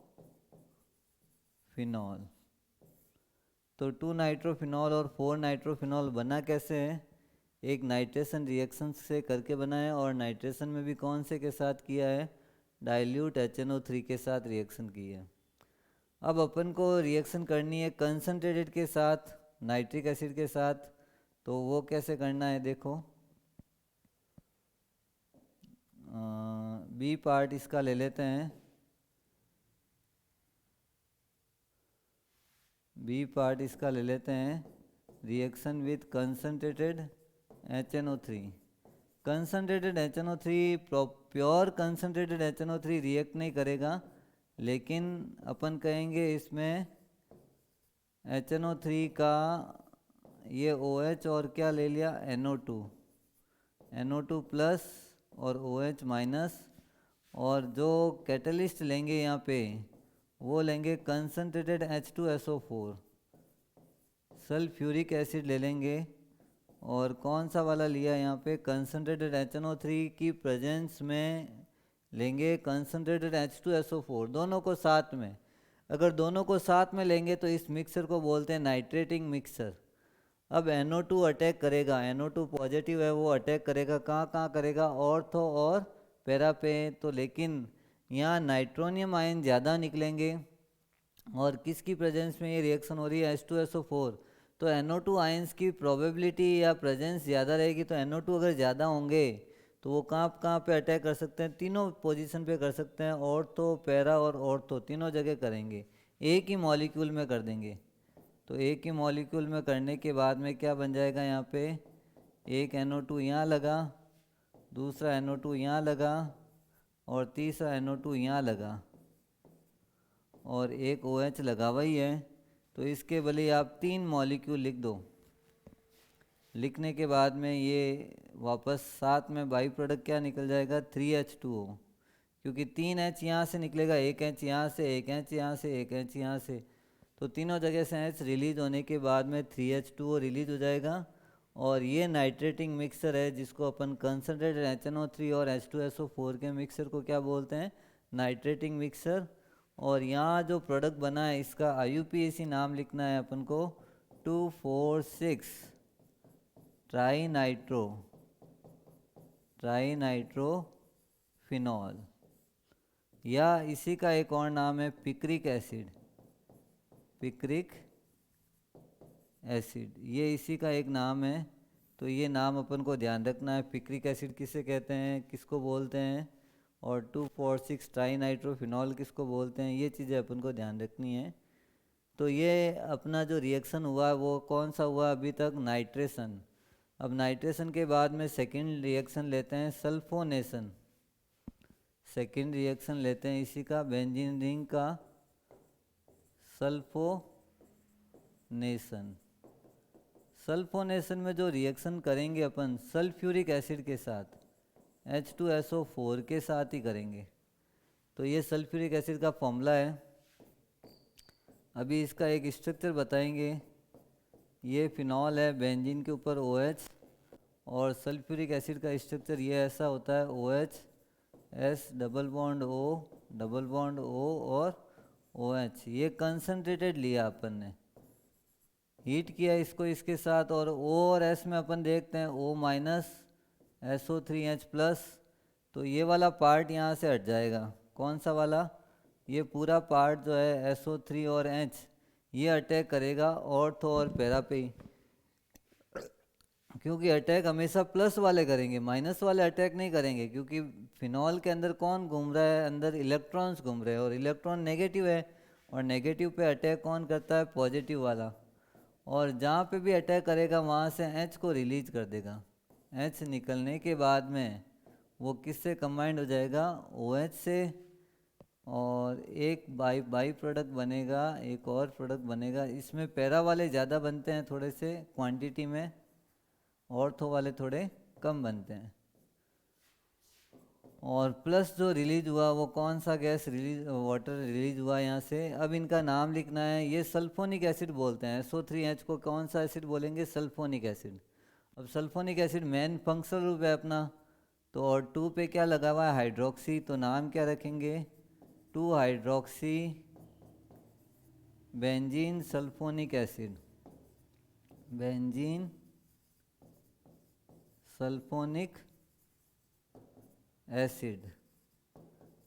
तो 2-नाइट्रोफिनॉल और 4-नाइट्रोफिनॉल बना कैसे है? एक नाइट्रेशन रिएक्शन से करके बना है, और नाइट्रेशन में भी कौन से के साथ किया है? डाइल्यूट HNO3 के साथ रिएक्शन की है। अब अपन को रिएक्शन करनी है कंसनट्रेटेड के साथ, नाइट्रिक एसिड के साथ। तो वो कैसे करना है देखो, बी पार्ट इसका ले लेते हैं। बी पार्ट इसका ले लेते हैं, reaction with concentrated HNO3। Concentrated HNO3 pure concentrated HNO3 react नहीं करेगा, लेकिन अपन कहेंगे इसमें HNO3 का ये OH और क्या ले लिया? NO2 प्लस और OH माइनस। और जो कैटलिस्ट लेंगे यहाँ पे वो लेंगे कंसनट्रेटेड H2SO4, सल्फ्यूरिक एसिड ले लेंगे। और कौन सा वाला लिया यहाँ पे? कंसनट्रेटेड HNO3 की प्रेजेंस में लेंगे कंसनट्रेटेड H2SO4, दोनों को साथ में। अगर दोनों को साथ में लेंगे तो इस मिक्सर को बोलते हैं नाइट्रेटिंग मिक्सर। अब NO2 अटैक करेगा, NO2 पॉजिटिव है, वो अटैक करेगा कहाँ कहाँ करेगा? ऑर्थो और पैरा पे। तो लेकिन यहाँ नाइट्रोनियम आयन ज़्यादा निकलेंगे, और किसकी प्रेजेंस में ये रिएक्शन हो रही है? H2SO4। तो NO2 आयंस की प्रोबेबिलिटी या प्रेजेंस ज़्यादा रहेगी। तो NO2 अगर ज़्यादा होंगे तो वो कहाँ कहाँ पे अटैक कर सकते हैं? तीनों पोजीशन पे कर सकते हैं, ऑर्थो, पैरा और ऑर्थो, तीनों जगह करेंगे, एक ही मॉलिक्यूल में कर देंगे। तो एक ही मॉलिक्यूल में करने के बाद में क्या बन जाएगा? यहाँ पे एक NO2 यहाँ लगा, दूसरा NO2 यहाँ लगा और तीसरा NO2 यहाँ लगा, और एक OH लगा हुआ ही है। तो इसके भले आप 3 मॉलिक्यूल लिख दो। लिखने के बाद में ये वापस साथ में बाई प्रोडक्ट क्या निकल जाएगा? 3H2O, क्योंकि 3 H यहाँ से निकलेगा, एक H यहाँ से, एक H यहाँ से, एक H यहाँ से। तो तीनों जगह से H रिलीज होने के बाद में 3H2O रिलीज हो जाएगा। और ये नाइट्रेटिंग मिक्सर है जिसको अपन कंसनट्रेटेड HNO3 और H2SO4 के मिक्सर को क्या बोलते हैं, नाइट्रेटिंग मिक्सर। और यहाँ जो प्रोडक्ट बना है इसका IUPAC नाम लिखना है अपन को 2,4,6 ट्राई नाइट्रोफिनॉल, या इसी का एक और नाम है पिक्रिक एसिड। ये इसी का एक नाम है। तो ये नाम अपन को ध्यान रखना है, पिक्रिक एसिड किसे कहते हैं, किसको बोलते हैं, और 2,4,6 ट्राई-नाइट्रोफिनॉल किसको बोलते हैं, ये चीज़ें अपन को ध्यान रखनी है। तो ये अपना जो रिएक्शन हुआ वो कौन सा हुआ अभी तक, नाइट्रेशन। अब नाइट्रेशन के बाद में सेकेंड रिएक्शन लेते हैं सल्फोनेशन। सेकेंड रिएक्शन लेते हैं इसी का, बेंजीन रिंग का सल्फोनेशन। सल्फोनेशन में जो रिएक्शन करेंगे अपन सल्फ्यूरिक एसिड के साथ, H2SO4 के साथ ही करेंगे। तो ये सल्फ्यूरिक एसिड का फॉर्मूला है। अभी इसका एक स्ट्रक्चर बताएंगे। ये फिनॉल है, बेंजीन के ऊपर OH, और सल्फ्यूरिक एसिड का स्ट्रक्चर ये ऐसा होता है OH S double bond O और OH। ये कंसनट्रेटेड लिया अपन ने, हीट किया इसको इसके साथ, और O और S में अपन देखते हैं O माइनस SO3H प्लस। तो ये वाला पार्ट यहाँ से हट जाएगा। कौन सा वाला, ये पूरा पार्ट जो है SO3 और H ये अटैक करेगा ऑर्थो और पैरा पे ही, क्योंकि अटैक हमेशा प्लस वाले करेंगे, माइनस वाले अटैक नहीं करेंगे। क्योंकि फिनॉल के अंदर कौन घूम रहा है, अंदर इलेक्ट्रॉन्स घूम रहे हैं, और इलेक्ट्रॉन नेगेटिव है, और नेगेटिव पे अटैक कौन करता है, पॉजिटिव वाला। और जहाँ पे भी अटैक करेगा वहाँ से H को रिलीज कर देगा। H निकलने के बाद में वो किससे कंबाइंड हो जाएगा, OH से, और एक बाई प्रोडक्ट बनेगा, एक और प्रोडक्ट बनेगा। इसमें पैरा वाले ज़्यादा बनते हैं थोड़े से क्वांटिटी में, ऑर्थो वाले थोड़े कम बनते हैं। और प्लस जो रिलीज हुआ वो कौन सा गैस रिलीज, वाटर रिलीज हुआ यहाँ से। अब इनका नाम लिखना है, ये सल्फोनिक एसिड बोलते हैं। SO3H को कौन सा एसिड बोलेंगे, सल्फोनिक एसिड। अब sulphonic acid main functional group है अपना, तो और 2 पे क्या लगा हुआ है, हाइड्रोक्सी। तो नाम क्या रखेंगे, 2 hydroxy benzene sulphonic acid, benzene sulphonic acid.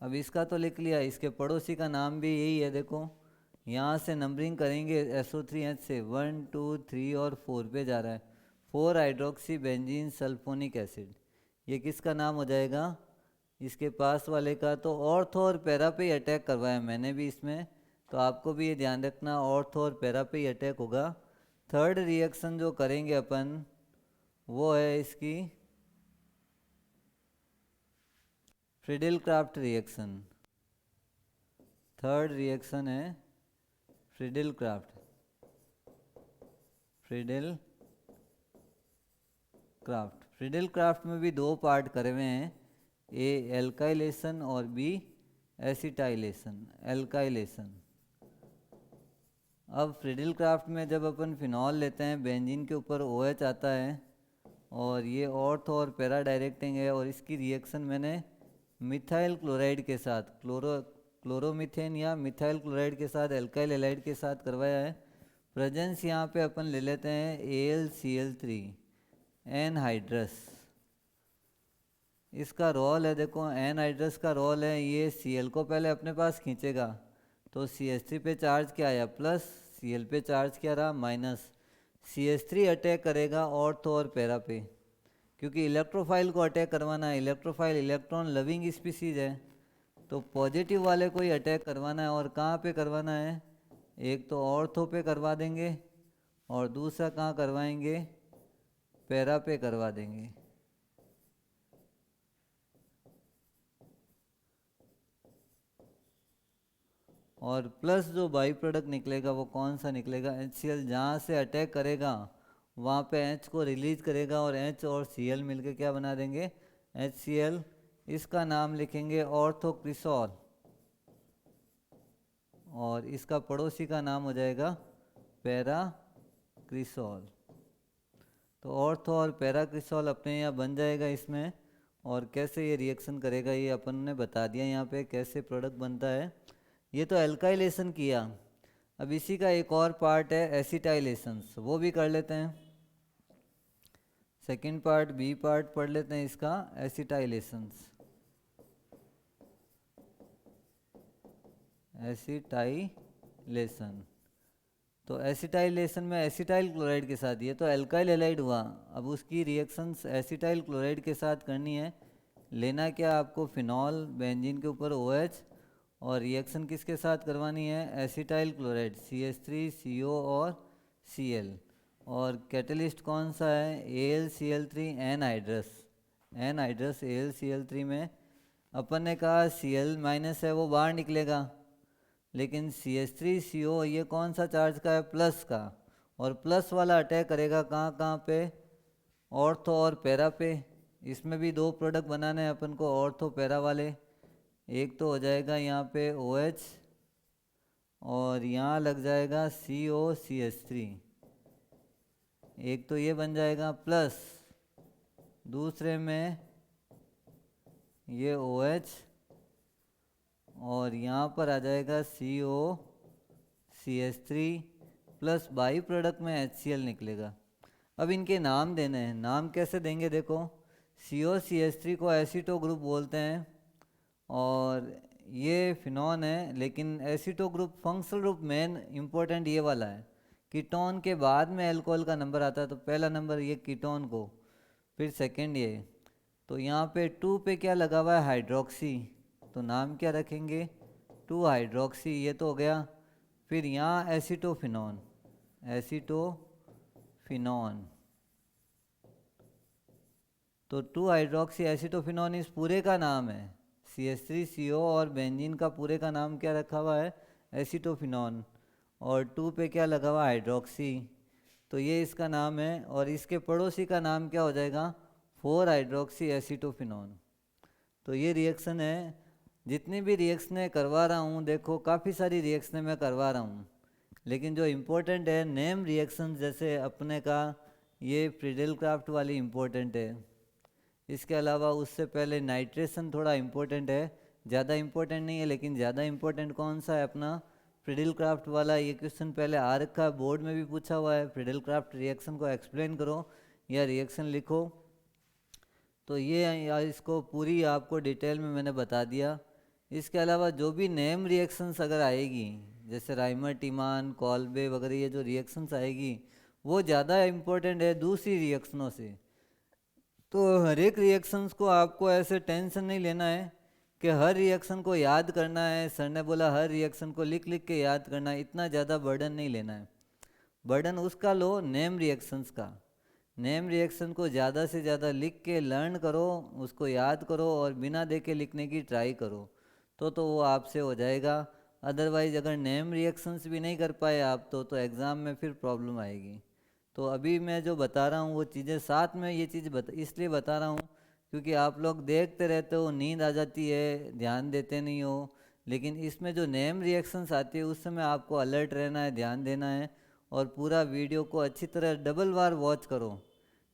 अब इसका तो लिख लिया, इसके पड़ोसी का नाम भी यही है। देखो यहाँ से नंबरिंग करेंगे SO3H से 1 2 3 और 4 पे जा रहा है, 4 हाइड्रोक्सी बेंजीन सल्फोनिक एसिड। ये किसका नाम हो जाएगा, इसके पास वाले का। तो ऑर्थो और पैरा पे ही अटैक करवाया मैंने भी इसमें, तो आपको भी ये ध्यान रखना, ऑर्थो और पैरा पे ही अटैक होगा। थर्ड रिएक्शन जो करेंगे अपन वो है इसकी फ्रीडेल-क्राफ्ट रिएक्शन। थर्ड रिएक्शन है फ्रीडेल-क्राफ्ट। फ्रीडेल-क्राफ्ट में भी 2 पार्ट करे हुए हैं, A एल्काइलेशन और B एसिटाइलेशन। अब फ्रीडेल-क्राफ्ट में जब अपन फिनॉल लेते हैं, बेंजीन के ऊपर OH आता है, और ये ऑर्थो और पैरा डायरेक्टिंग है, और इसकी रिएक्शन मैंने मिथाइल क्लोराइड के साथ, क्लोरोमीथेन या मिथाइल क्लोराइड के साथ, एल्काइल हैलाइड के साथ करवाया है। प्रेजेंस यहाँ पे अपन ले लेते हैं AlCl3 एनहाइड्रस। इसका रोल है, देखो एनहाइड्रस का रोल है, ये Cl को पहले अपने पास खींचेगा, तो CH3 पे चार्ज क्या आया प्लस, Cl पे चार्ज क्या रहा माइनस। CH3 अटैक करेगा ऑर्थो और पैरा पे, क्योंकि इलेक्ट्रोफाइल को अटैक करवाना है। इलेक्ट्रोफाइल इलेक्ट्रॉन लविंग स्पीसीज है, तो पॉजिटिव वाले को ही अटैक करवाना है। और कहाँ पे करवाना है, एक तो ऑर्थो पे करवा देंगे, और दूसरा कहाँ करवाएंगे, पैरा पे करवा देंगे। और प्लस जो बाई प्रोडक्ट निकलेगा वो कौन सा निकलेगा, HCl। जहाँ से अटैक करेगा वहाँ पे H को रिलीज करेगा, और H और Cl मिलके क्या बना देंगे, HCl। इसका नाम लिखेंगे ऑर्थोक्रिसॉल, और इसका पड़ोसी का नाम हो जाएगा पैराक्रिसॉल। तो ऑर्थो और पैराक्रिसॉल अपने यहाँ बन जाएगा इसमें। और कैसे ये रिएक्शन करेगा ये अपन ने बता दिया यहाँ पे कैसे प्रोडक्ट बनता है। ये तो एल्काइलेशन किया। अब इसी का एक और पार्ट है एसिटाइलेशंस, वो भी कर लेते हैं। सेकंड पार्ट बी पार्ट पढ़ लेते हैं इसका, एसिटाइलेशंस। एसिटाइलेशन, तो एसिटाइलेशन में एसिटाइल क्लोराइड के साथ, ये तो एल्काइल हैलाइड हुआ, अब उसकी रिएक्शंस एसिटाइल क्लोराइड के साथ करनी है। लेना क्या आपको, फिनॉल बेंजीन के ऊपर OH, और रिएक्शन किसके साथ करवानी है, एसिटाइल क्लोराइड CH3CO और Cl। और कैटलिस्ट कौन सा है, AlCl3 एनहाइड्रस। एनहाइड्रस AlCl3 में अपन ने कहा Cl- है वो बाहर निकलेगा, लेकिन CH3CO ये कौन सा चार्ज का है, प्लस का। और प्लस वाला अटैक करेगा कहाँ कहाँ पे, ऑर्थो और पैरा पे। इसमें भी दो प्रोडक्ट बनाने हैं अपन को, ऑर्थो पैरा वाले। एक तो हो जाएगा यहाँ पे OH और यहाँ लग जाएगा COCH3। एक तो ये बन जाएगा प्लस, दूसरे में ये OH और यहाँ पर आ जाएगा COCH3 प्लस बाई प्रोडक्ट में HCl निकलेगा। अब इनके नाम देने हैं, नाम कैसे देंगे देखो। COCH3 को एसीटो ग्रुप बोलते हैं और ये फिनॉन है, लेकिन aceto group functional group main important ये वाला है। कीटोन के बाद में अल्कोहल का नंबर आता है, तो पहला नंबर ये कीटोन को, फिर सेकंड ये। तो यहाँ पे 2 पे क्या लगा हुआ है, हाइड्रोक्सी, तो नाम क्या रखेंगे, 2 हाइड्रोक्सी, ये तो हो गया। फिर यहाँ एसीटोफिनॉन, एसीटोफिनॉन, तो 2 हाइड्रोक्सी एसीटोफिनॉन इस पूरे का नाम है। CH3CO और बेंजीन का पूरे का नाम क्या रखा हुआ है, एसीटोफिनॉन, और 2 पे क्या लगा हुआ, हाइड्रोक्सी, तो ये इसका नाम है। और इसके पड़ोसी का नाम क्या हो जाएगा, 4 हाइड्रोक्सी एसीटोफिनॉन। तो ये रिएक्शन है। जितनी भी रिएक्शनें करवा रहा हूँ, देखो काफ़ी सारी रिएक्शनें मैं करवा रहा हूँ, लेकिन जो इम्पोर्टेंट है नेम रिएक्शन, जैसे अपने का ये फ्रीडेल क्राफ्ट वाली इम्पोर्टेंट है। इसके अलावा उससे पहले नाइट्रेशन थोड़ा इम्पोर्टेंट है, ज़्यादा इम्पोर्टेंट नहीं है, लेकिन ज़्यादा इम्पोर्टेंट कौन सा है, अपना फ्रीडेल क्राफ्ट वाला। ये क्वेश्चन पहले आ रखा है, बोर्ड में भी पूछा हुआ है, फ्रीडेल क्राफ्ट रिएक्शन को एक्सप्लेन करो या रिएक्शन लिखो। तो ये इसको पूरी आपको डिटेल में मैंने बता दिया। इसके अलावा जो भी नेम रिएक्शंस अगर आएगी, जैसे राइमर टीमान कॉल्बे वगैरह, ये जो रिएक्शंस आएगी वो ज़्यादा इम्पोर्टेंट है दूसरी रिएक्शनों से। तो हर एक रिएक्शंस को आपको ऐसे टेंशन नहीं लेना है कि हर रिएक्शन को याद करना है। सर ने बोला हर रिएक्शन को लिख लिख के याद करना है, इतना ज़्यादा बर्डन नहीं लेना है। बर्डन उसका लो नेम रिएक्शंस का। नेम रिएक्शन को ज़्यादा से ज़्यादा लिख के लर्न करो, उसको याद करो और बिना देखे लिखने की ट्राई करो, तो वो आपसे हो जाएगा। अदरवाइज़ अगर नेम रिएक्शंस भी नहीं कर पाए आप तो एग्ज़ाम में फिर प्रॉब्लम आएगी। तो अभी मैं जो बता रहा हूँ वो चीज़ें साथ में, ये चीज़ इसलिए बता रहा हूँ क्योंकि आप लोग देखते रहते हो, नींद आ जाती है, ध्यान देते नहीं हो। लेकिन इसमें जो नेम रिएक्शंस आती है उस समय आपको अलर्ट रहना है, ध्यान देना है, और पूरा वीडियो को अच्छी तरह डबल बार वॉच करो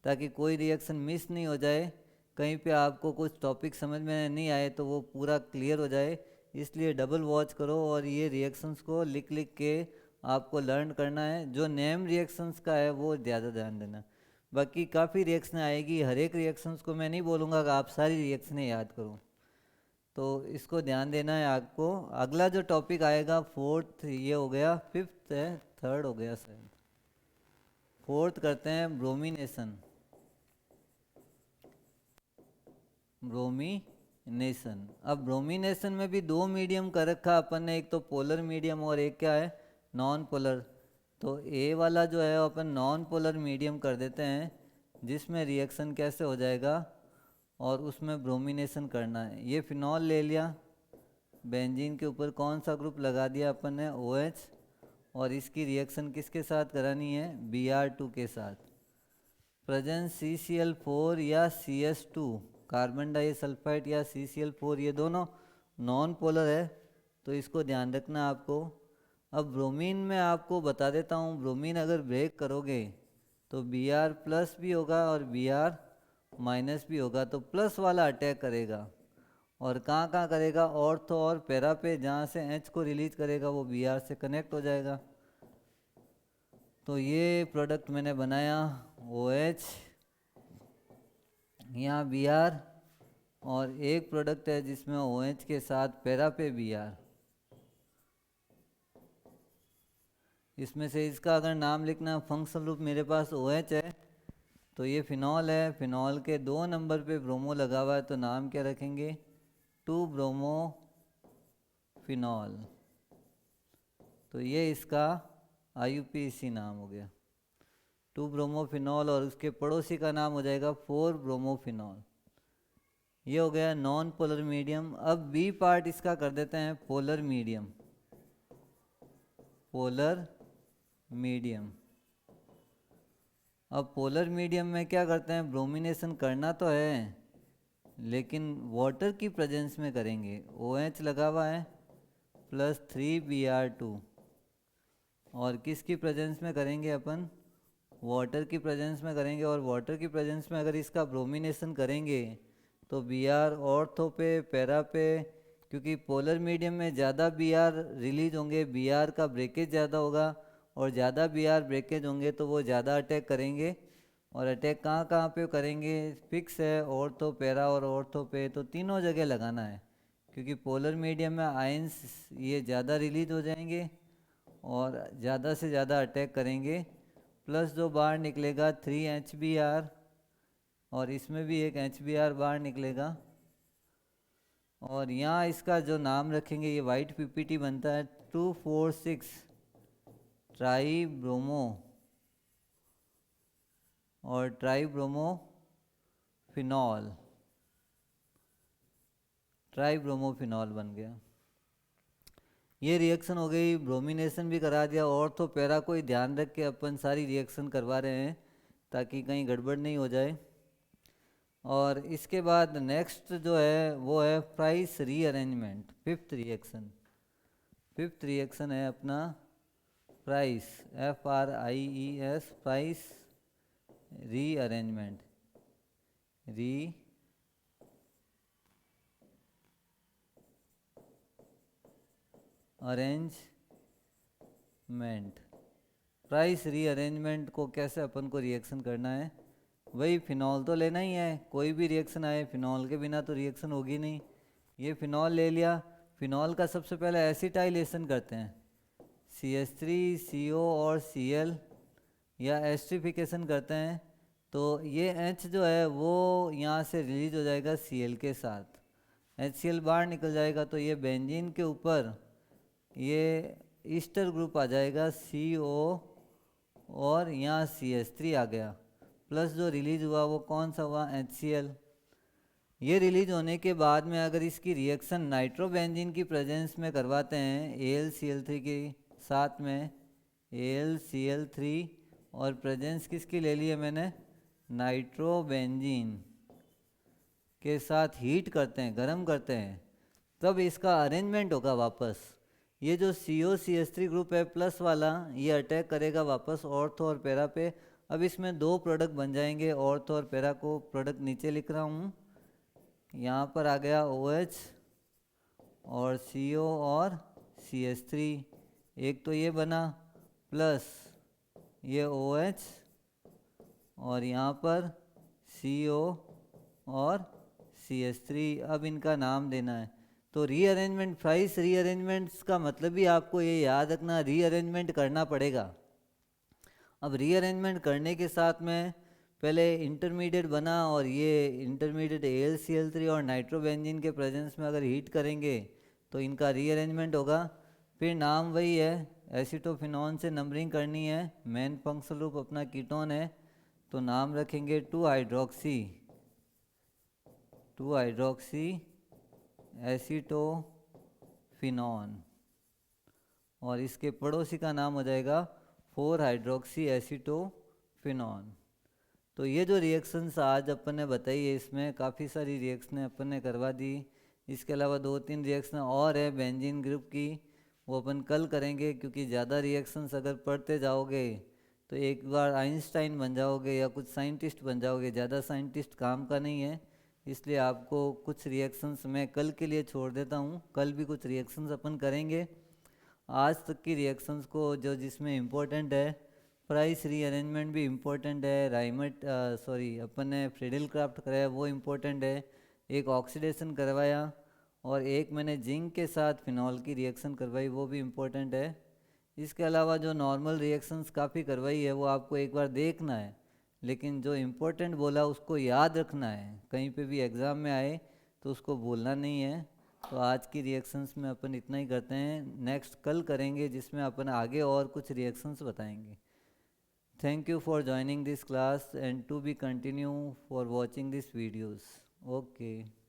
ताकि कोई रिएक्शन मिस नहीं हो जाए। कहीं पे आपको कुछ टॉपिक समझ में नहीं आए तो वो पूरा क्लियर हो जाए, इसलिए डबल वॉच करो। और ये रिएक्शंस को लिख लिख के आपको लर्न करना है। जो नेम रिएक्शंस का है वो ज़्यादा ध्यान देना। बाकी काफ़ी रिएक्शनें आएगी, हर एक रिएक्शंस को मैं नहीं बोलूँगा कि आप सारी रिएक्शनें याद करो, तो इसको ध्यान देना है आपको। अगला जो टॉपिक आएगा फोर्थ, ये हो गया, फिफ्थ है, थर्ड हो गया शायद, फोर्थ करते हैं ब्रोमिनेशन। ब्रोमिनेशन, अब ब्रोमिनेशन में भी दो मीडियम कर रखा अपन ने, एक तो पोलर मीडियम और एक क्या है, नॉन पोलर। तो ए वाला जो है अपन नॉन पोलर मीडियम कर देते हैं, जिसमें रिएक्शन कैसे हो जाएगा और उसमें ब्रोमिनेशन करना है। ये फिनॉल ले लिया, बेंजीन के ऊपर कौन सा ग्रुप लगा दिया अपन ने, OH, और इसकी रिएक्शन किसके साथ करानी है, Br2 के साथ। प्रेजेंस CCl4 या CS2, कार्बन डाइसल्फाइड या CCl4, ये दोनों नॉन पोलर है, तो इसको ध्यान रखना आपको। अब ब्रोमीन में आपको बता देता हूँ, ब्रोमीन अगर ब्रेक करोगे तो Br प्लस भी होगा और Br माइनस भी होगा, तो प्लस वाला अटैक करेगा। और कहाँ कहाँ करेगा? ऑर्थो और पैरा पे, जहाँ से H को रिलीज करेगा वो Br से कनेक्ट हो जाएगा। तो ये प्रोडक्ट मैंने बनाया OH, यहाँ Br, और एक प्रोडक्ट है जिसमें OH के साथ पैरा पे Br। इसमें से इसका अगर नाम लिखना, फंक्शनल ग्रुप मेरे पास OH है, तो ये फिनॉल है। फिनॉल के 2 नंबर पे ब्रोमो लगा हुआ है, तो नाम क्या रखेंगे? 2 ब्रोमो फिनॉल। तो ये इसका IUPAC नाम हो गया, 2 ब्रोमोफिनॉल, और उसके पड़ोसी का नाम हो जाएगा 4 ब्रोमोफिनॉल। ये हो गया नॉन पोलर मीडियम। अब बी पार्ट इसका कर देते हैं पोलर मीडियम। पोलर मीडियम, अब पोलर मीडियम में क्या करते हैं? ब्रोमिनेशन करना तो है, लेकिन वाटर की प्रेजेंस में करेंगे। OH लगा हुआ है प्लस 3Br2, और किसकी प्रेजेंस में करेंगे अपन? वाटर की प्रेजेंस में करेंगे। और वाटर की प्रेजेंस में अगर इसका ब्रोमिनेशन करेंगे तो Br ऑर्थो पे, पैरा पे, क्योंकि पोलर मीडियम में ज़्यादा Br रिलीज होंगे, Br का ब्रेकेज ज़्यादा होगा, और ज़्यादा Br ब्रेकेज होंगे तो वो ज़्यादा अटैक करेंगे। और अटैक कहाँ कहाँ पे करेंगे? फिक्स है, ऑर्थो, पैरा और ऑर्थो पे, तो तीनों जगह लगाना है, क्योंकि पोलर मीडियम में आयंस ये ज़्यादा रिलीज हो जाएंगे और ज़्यादा से ज़्यादा अटैक करेंगे। प्लस जो बाहर निकलेगा 3HBr, और इसमें भी एक HBr बाहर निकलेगा। और यहाँ इसका जो नाम रखेंगे, ये वाइट PPT बनता है 2,4,6 ट्राई ब्रोमो और try bromo phenol. Try bromo phenol बन गया। ये रिएक्शन हो गई, ब्रोमिनेशन भी करा दिया। और तो पैरा को ही ध्यान रख के अपन सारी रिएक्शन करवा रहे हैं ताकि कहीं गड़बड़ नहीं हो जाए। और इसके बाद नेक्स्ट जो है वो है price rearrangement, fifth reaction. Fifth reaction है अपना price, FRIES, price rearrangement. Arrangement, price rearrangement को कैसे अपन को रिएक्शन करना है? वही फिनॉल तो लेना ही है, कोई भी रिएक्शन आए फिनॉल के बिना तो रिएक्शन होगी नहीं। ये फिनॉल ले लिया, फिनॉल का सबसे पहले एसिटाइलेशन करते हैं, CH3 CO और Cl, या एस्ट्रिफिकेशन करते हैं। तो ये H जो है वो यहाँ से रिलीज हो जाएगा Cl के साथ, HCl बाहर निकल जाएगा, तो ये बेंजीन के ऊपर ये ईस्टर ग्रुप आ जाएगा CO, और यहाँ CH3 आ गया, प्लस जो रिलीज हुआ वो कौन सा हुआ? HCl। ये रिलीज होने के बाद में अगर इसकी रिएक्शन नाइट्रोबेंजीन की प्रेजेंस में करवाते हैं AlCl3 के साथ में, AlCl3, और प्रेजेंस किसकी ले ली है मैंने? नाइट्रोबेंजीन के साथ हीट करते हैं, गर्म करते हैं, तब इसका अरेंजमेंट होगा वापस। ये जो COCH3 ग्रुप है प्लस वाला, ये अटैक करेगा वापस ऑर्थो और पैरा पे। अब इसमें 2 प्रोडक्ट बन जाएंगे, ऑर्थो और पैरा को प्रोडक्ट नीचे लिख रहा हूँ। यहाँ पर आ गया OH और CO और CH3, एक तो ये बना, प्लस ये OH, और यहाँ पर CO और CH3। अब इनका नाम देना है। तो रीअरेंजमेंट, प्राइस रीअरेंजमेंट्स का मतलब भी आपको ये याद रखना, रीअरेंजमेंट करना पड़ेगा। अब रीअरेंजमेंट करने के साथ में पहले इंटरमीडिएट बना, और ये इंटरमीडिएट AlCl3 और नाइट्रोबेंजीन के प्रेजेंस में अगर हीट करेंगे तो इनका रीअरेंजमेंट होगा। फिर नाम वही है, एसिटोफिनॉन से नंबरिंग करनी है, मेन फंक्शनल ग्रुप अपना कीटोन है, तो नाम रखेंगे 2-हाइड्रोक्सी एसिटोफिनॉन, और इसके पड़ोसी का नाम हो जाएगा 4-हाइड्रोक्सी एसिटोफिनॉन। तो ये जो रिएक्शंस आज अपन ने बताई है, इसमें काफ़ी सारी रिएक्शनें अपन ने करवा दी। इसके अलावा 2-3 रिएक्शन और है बेंजीन ग्रुप की, वो अपन कल करेंगे, क्योंकि ज़्यादा रिएक्शंस अगर पढ़ते जाओगे तो एक बार आइंस्टाइन बन जाओगे या कुछ साइंटिस्ट बन जाओगे। ज़्यादा साइंटिस्ट काम का नहीं है, इसलिए आपको कुछ रिएक्शंस मैं कल के लिए छोड़ देता हूँ। कल भी कुछ रिएक्शंस अपन करेंगे। आज तक की रिएक्शंस को जो जिसमें इम्पोर्टेंट है, प्राइस रीअरेंजमेंट भी इम्पोर्टेंट है, राइमट सॉरी अपन ने फ्रीडल क्राफ्ट कराया वो इम्पोर्टेंट है, एक ऑक्सीडेशन करवाया, और एक मैंने जिंक के साथ फिनॉल की रिएक्शन करवाई वो भी इम्पोर्टेंट है। इसके अलावा जो नॉर्मल रिएक्शंस काफ़ी करवाई है वो आपको एक बार देखना है, लेकिन जो इम्पोर्टेंट बोला उसको याद रखना है, कहीं पे भी एग्ज़ाम में आए तो उसको भूलना नहीं है। तो आज की रिएक्शंस में अपन इतना ही करते हैं, नेक्स्ट कल करेंगे जिसमें अपन आगे और कुछ रिएक्शंस बताएंगे। Thank you for joining this class and to be continue for watching this videos. Okay.